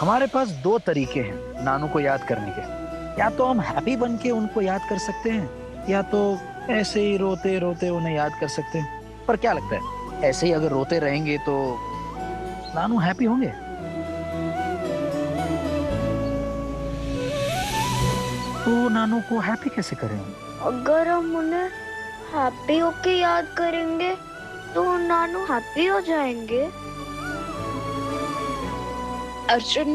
हमारे पास दो तरीके हैं नानू को याद करने के। या तो हम हैप्पी बन के उनको याद कर सकते हैं, या तो ऐसे ही रोते रोते उन्हें याद कर सकते हैं। पर क्या लगता है, ऐसे ही अगर रोते रहेंगे तो नानू हैप्पी होंगे? तो नानू को हैप्पी कैसे करें हम? अगर हम उन्हें हैप्पी होके याद करेंगे तो नानू हैप्पी हो जाएंगे। अर्जुन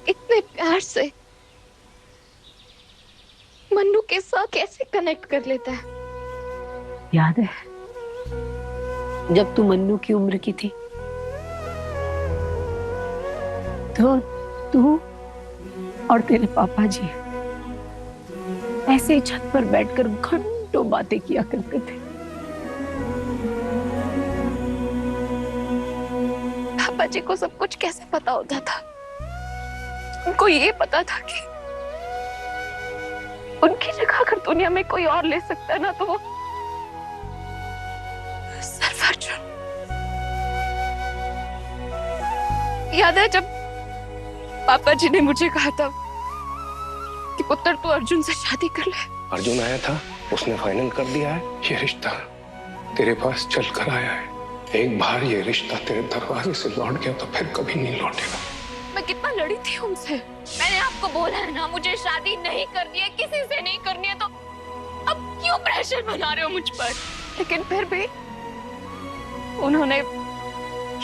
इतने प्यार से मन्नू के साथ कैसे कनेक्ट कर लेता है। याद है जब तू मन्नू की उम्र की थी तो तू और तेरे पापा जी ऐसे ही छत पर बैठकर घंटों बातें किया करते थे। पापा जी को सब कुछ कैसे पता होता था? उनको ये पता था कि उनकी जगह अगर दुनिया में कोई और ले सकता है ना तो वो सिर्फ अर्जुन। याद है जब पापा जी ने मुझे कहा था कि पुत्र तू अर्जुन से शादी कर ले। अर्जुन आया था, उसने फाइनल कर दिया है। ये रिश्ता तेरे पास चल कर आया है। एक बार ये रिश्ता तेरे दरवाजे से लौट गया तो फिर कभी नहीं लौटेगा। मैं कितना लड़ी थी उनसे। मैंने आपको बोला है ना मुझे शादी नहीं करनी है, किसी से नहीं करनी है, तो अब क्यों प्रेशर बना रहे हो मुझ पर? लेकिन फिर भी उन्होंने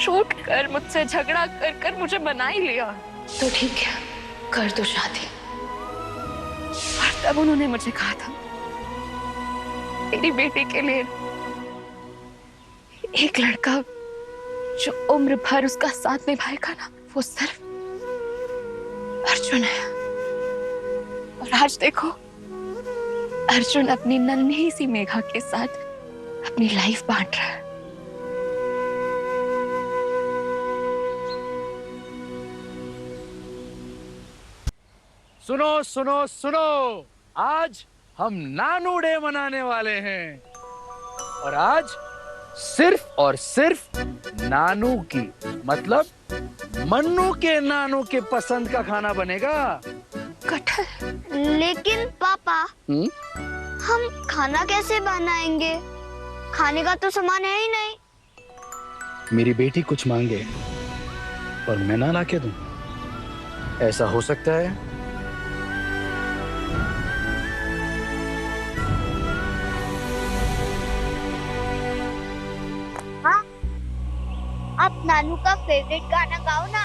छूट कर मुझसे झगड़ा कर कर मुझे मना ही लिया। तो ठीक है, कर दो शादी। और तब उन्होंने मुझे कहा था मेरी बेटी के लिए एक लड़का जो उम्र भर उसका साथ निभाएगा ना, वो सिर्फ अर्जुन है। और आज देखो, अर्जुन अपनी नन्ही सी मेघा के साथ अपनी लाइफ बांट रहा है। सुनो सुनो सुनो, आज हम नानू डे मनाने वाले हैं। और आज सिर्फ और सिर्फ नानू की, मतलब मन्नू के नानू के पसंद का खाना बनेगा। कटहल। लेकिन पापा, हम खाना कैसे बनाएंगे? खाने का तो सामान है ही नहीं। मेरी बेटी कुछ मांगे और मैं ना लाके दूं, ऐसा हो सकता है? हाँ, आप नानू का फेवरेट गाना गाओ ना।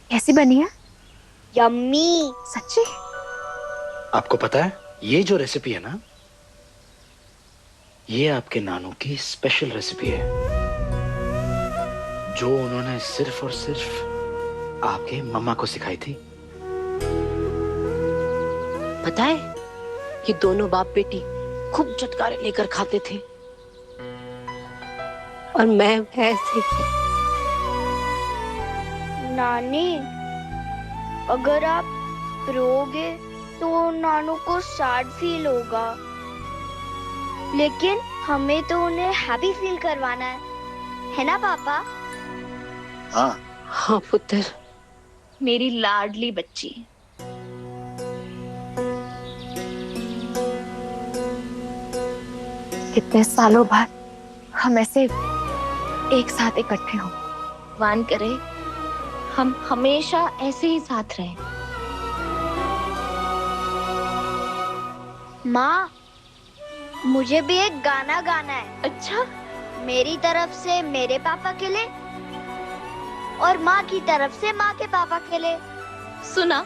कैसी बनी है? यम्मी। सच्ची? आपको पता है ये जो रेसिपी है ना, ये आपके नानू की स्पेशल रेसिपी है, जो उन्होंने सिर्फ और सिर्फ आपके मम्मा को सिखाई थी। पता है, ये दोनों बाप बेटी खूब चटकारे लेकर खाते थे और मैं ऐसे। नानी, अगर आप रोगे तो नानू को सैड फील होगा, लेकिन हमें तो उन्हें हैप्पी फील करवाना है ना पापा? हाँ हाँ पुत्र, मेरी लाडली बच्ची। कितने सालों बाद हम ऐसे एक साथ इकट्ठे हो। भगवान करे हम हमेशा ऐसे ही साथ रहें। माँ, मुझे भी एक गाना गाना है। अच्छा, मेरी तरफ से मेरे पापा के लिए और माँ की तरफ से माँ के पापा के लिए। सुना।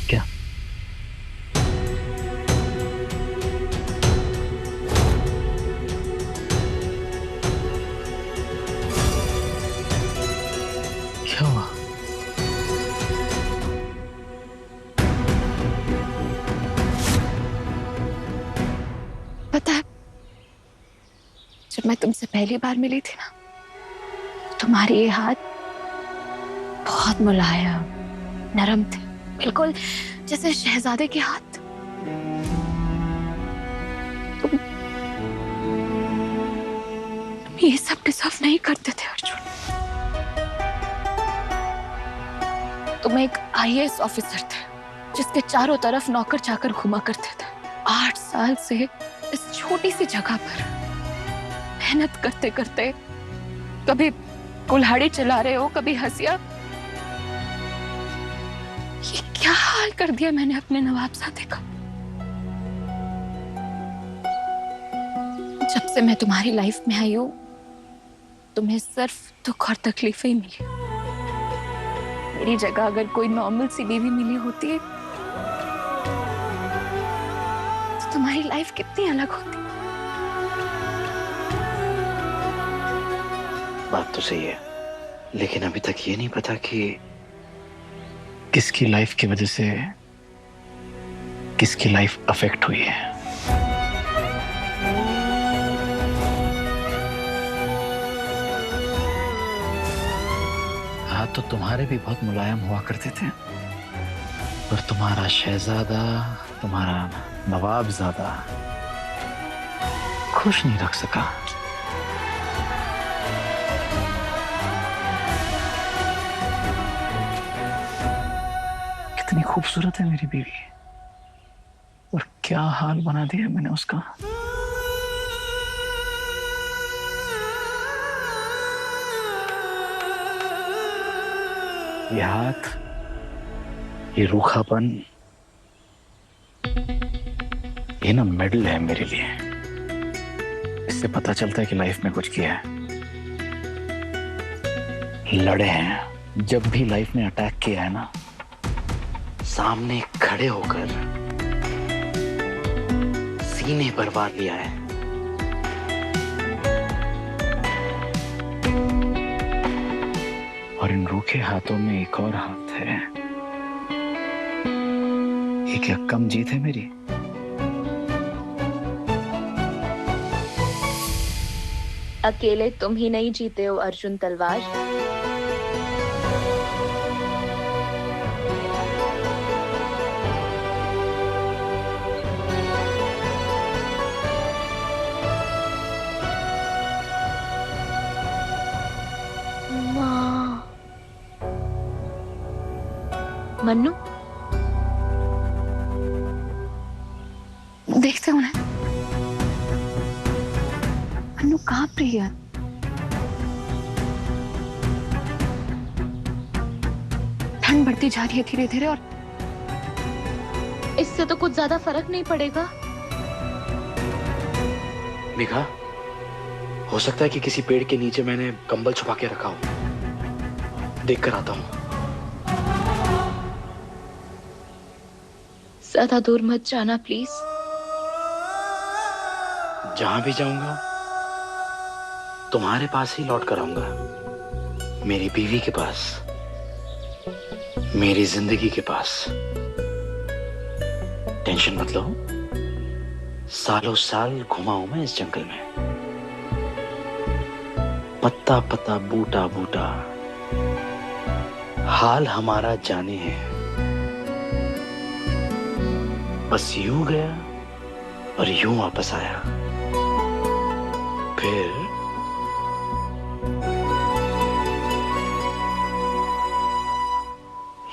क्या? क्या हुआ? पता है, जब मैं तुमसे पहली बार मिली थी ना, तुम्हारे ये हाथ बहुत मुलायम, नरम थे, बिल्कुल जैसे शहजादे के हाथ। तुम ये सब डिजर्व नहीं करते थे अर्जुन। तुम एक आईएएस ऑफिसर थे, जिसके चारों तरफ नौकर चाकर घुमा करते थे। 8 साल से इस छोटी सी जगह पर मेहनत करते करते कभी कुल्हाड़ी चला रहे हो, कभी हंसिया। ये क्या हाल कर दिया मैंने अपने नवाबजादे का। जब से मैं तुम्हारी लाइफ में आई हूं, तुम्हें सिर्फ दुख और तकलीफें ही मिली। मेरी जगह अगर कोई नॉर्मल सी बीवी मिली होती तो तुम्हारी लाइफ कितनी अलग होती। बात तो सही है, लेकिन अभी तक ये नहीं पता कि किसकी लाइफ की वजह से किसकी लाइफ अफेक्ट हुई है। हाथ तो तुम्हारे भी बहुत मुलायम हुआ करते थे, पर तुम्हारा शहजादा, तुम्हारा नवाबजादा खुश नहीं रख सका। कितनी खूबसूरत है मेरी बीवी, और क्या हाल बना दिया मैंने उसका। ये हाथ, ये रूखापन, ये ना मेडल है मेरे लिए। इससे पता चलता है कि लाइफ में कुछ किया है, लड़े हैं। जब भी लाइफ ने अटैक किया है ना, सामने खड़े होकर सीने पर वार लिया है। और इन रूखे हाथों में एक और हाथ है। ये क्या कम जीत है मेरी? अकेले तुम ही नहीं जीते हो अर्जुन तलवार। माँ। मन्नू, देखते हो ना, अन्नू कांप रही है। ठंड बढ़ती जा रही है धीरे धीरे, और इससे तो कुछ ज्यादा फर्क नहीं पड़ेगा। मेघा, हो सकता है कि किसी पेड़ के नीचे मैंने कंबल छुपा के रखा हो। देख कर आता हूँ। ज्यादा दूर मत जाना प्लीज। जहां भी जाऊंगा तुम्हारे पास ही लौट कर आऊंगा। मेरी बीवी के पास, मेरी जिंदगी के पास। टेंशन मत लो, सालों साल घुमा हूं मैं इस जंगल में। पत्ता पत्ता बूटा बूटा हाल हमारा जाने है। बस यूं गया और यूं वापस आया। फिर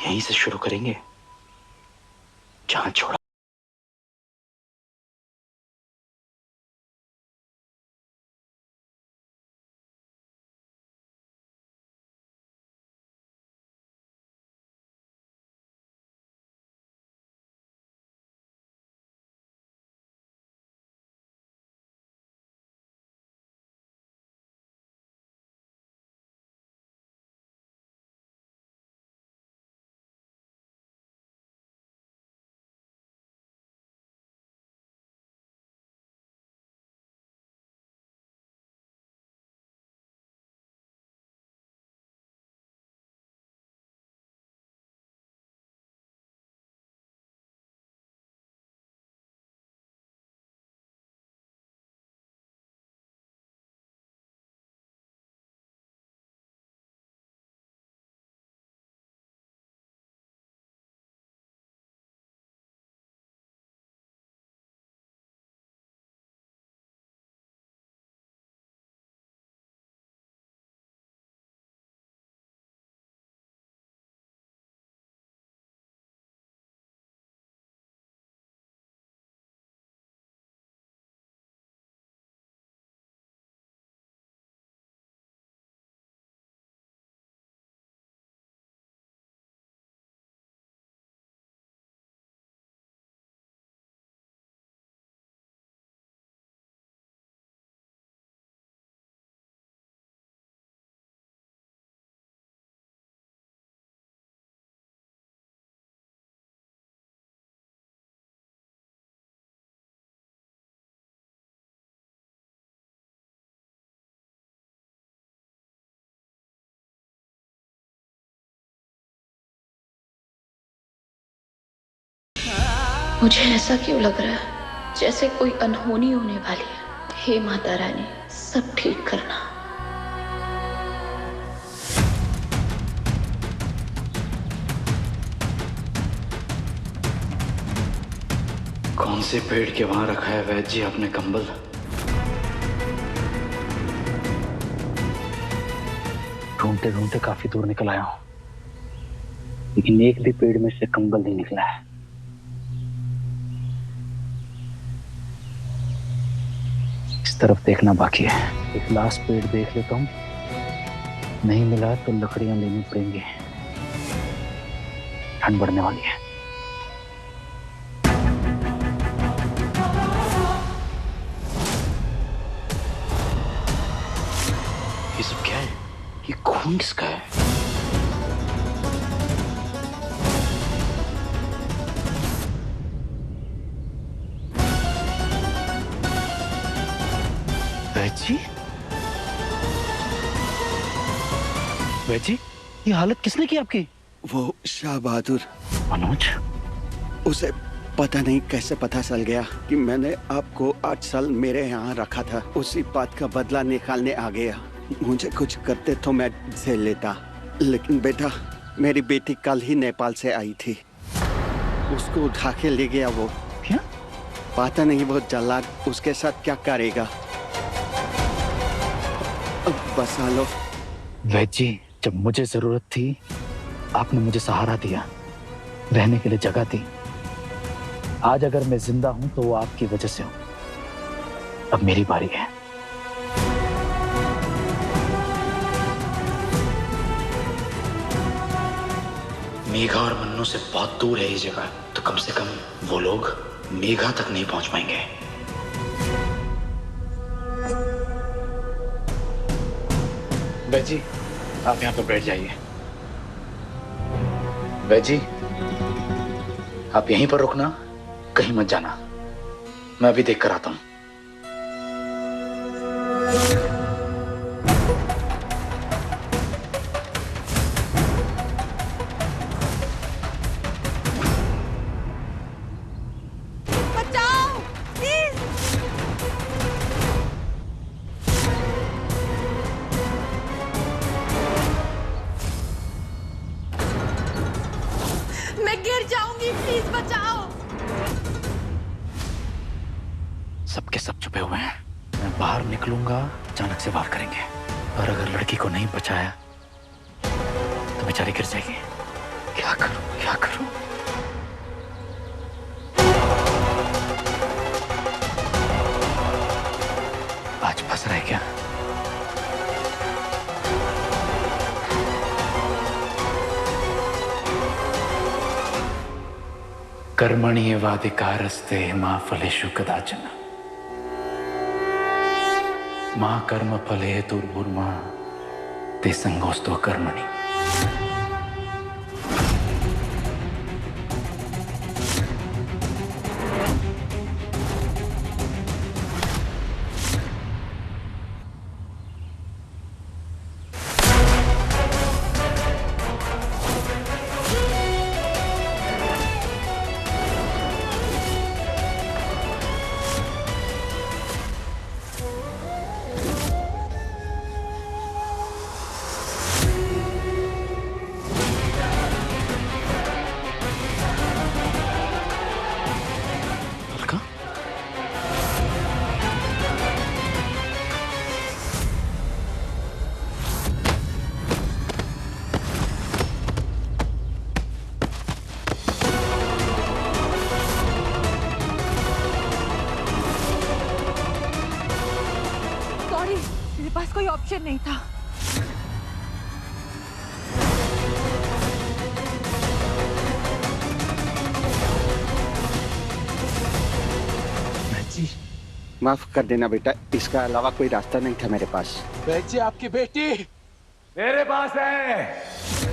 यहीं से शुरू करेंगे जहां छोड़ा। मुझे ऐसा क्यों लग रहा है जैसे कोई अनहोनी होने वाली है। हे माता रानी, सब ठीक करना। कौन से पेड़ के वहां रखा है वैद्य जी आपने कंबल? ढूंढते ढूंढते काफी दूर निकल आया हूं, लेकिन एक भी पेड़ में से कंबल नहीं निकला है। इस तरफ देखना बाकी है। एक लास्ट पेड़ देख लेता हूं, नहीं मिला तो लकड़ियां लेनी पड़ेंगी। ठंड बढ़ने वाली है। ये सब क्या है? ये खून किसका है? वैजी, वैजी, ये हालत किसने की आपकी? वो शाह बहादुर। मनोज, उसे पता नहीं कैसे पता चल गया कि मैंने आपको 8 साल मेरे यहाँ रखा था। उसी बात का बदला निकालने आ गया। मुझे कुछ करते तो मैं झेल लेता, लेकिन बेटा, मेरी बेटी कल ही नेपाल से आई थी। उसको उठा के ले गया वो। क्या? पता नहीं वो जल्लाद उसके साथ क्या करेगा। अब बसा लो। वैजी, जब मुझे जरूरत थी आपने मुझे सहारा दिया, रहने के लिए जगह दी। आज अगर मैं जिंदा हूं तो वो आपकी वजह से हूं। अब मेरी बारी है। मेघा और मन्नू से बहुत दूर है ये जगह, तो कम से कम वो लोग मेघा तक नहीं पहुंच पाएंगे। बैजी, आप यहाँ पर बैठ जाइए। बैजी, आप यहीं पर रुकना, कहीं मत जाना। मैं अभी देख कर आता हूं। मैं गिर जाऊंगी, प्लीज बचाओ। सबके सब छुपे हुए हैं। मैं बाहर निकलूंगा, अचानक से वार करेंगे, और अगर लड़की को नहीं बचाया तो बेचारी गिर जाएगी। क्या करूं, क्या करूं? आज फंस रहा है क्या? कर्मण्येवाधिकारस्ते मा फलेषु कदाचन मा कर्म फले हेतुर्भुर्मा ते संगोऽस्तु कर्मणि। मेरे पास कोई ऑप्शन नहीं था। माफ कर देना बेटा, इसका अलावा कोई रास्ता नहीं था मेरे पास। बेटी, आपकी बेटी मेरे पास है।